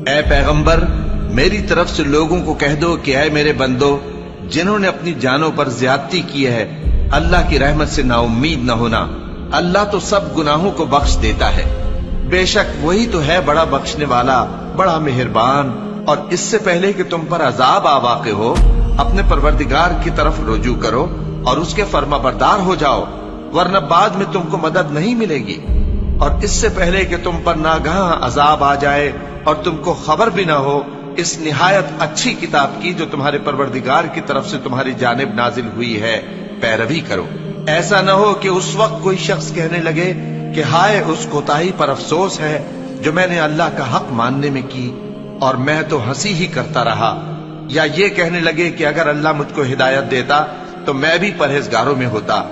اے پیغمبر میری طرف سے لوگوں کو کہہ دو کہ اے میرے بندو جنہوں نے اپنی جانوں پر زیادتی کی ہے اللہ کی رحمت سے نا امید نہ ہونا، اللہ تو سب گناہوں کو بخش دیتا ہے، بے شک وہی تو ہے بڑا بخشنے والا بڑا مہربان۔ اور اس سے پہلے کہ تم پر عذاب آ واقع ہو اپنے پروردگار کی طرف رجوع کرو اور اس کے فرما بردار ہو جاؤ، ورنہ بعد میں تم کو مدد نہیں ملے گی۔ اور اس سے پہلے کہ تم پر ناگہاں عذاب آ جائے اور تم کو خبر بھی نہ ہو اس نہایت اچھی کتاب کی جو تمہارے پروردگار کی طرف سے تمہاری جانب نازل ہوئی ہے پیروی کرو۔ ایسا نہ ہو کہ اس وقت کوئی شخص کہنے لگے کہ ہائے اس کوتاہی پر افسوس ہے جو میں نے اللہ کا حق ماننے میں کی اور میں تو ہنسی ہی کرتا رہا، یا یہ کہنے لگے کہ اگر اللہ مجھ کو ہدایت دیتا تو میں بھی پرہیزگاروں میں ہوتا،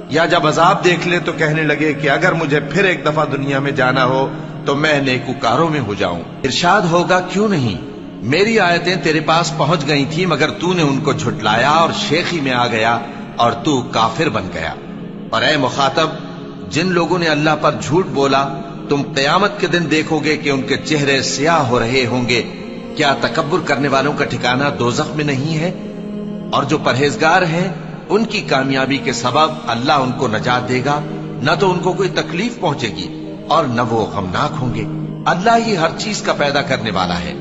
یا جب عذاب دیکھ لے تو کہنے لگے کہ اگر مجھے پھر ایک دفعہ دنیا میں جانا ہو تو میں نیکوکاروں میں ہو جاؤں۔ ارشاد ہوگا کیوں نہیں، میری آیتیں تیرے پاس پہنچ گئی تھی مگر تو نے ان کو جھٹلایا اور شیخی میں آ گیا اور تو کافر بن گیا۔ اور اے مخاطب جن لوگوں نے اللہ پر جھوٹ بولا تم قیامت کے دن دیکھو گے کہ ان کے چہرے سیاہ ہو رہے ہوں گے، کیا تکبر کرنے والوں کا ٹھکانہ دوزخ میں نہیں ہے؟ اور جو پرہیزگار ہیں ان کی کامیابی کے سبب اللہ ان کو نجات دے گا، نہ تو ان کو کوئی تکلیف پہنچے گی اور نہ وہ غمناک ہوں گے۔ اللہ ہی ہر چیز کا پیدا کرنے والا ہے۔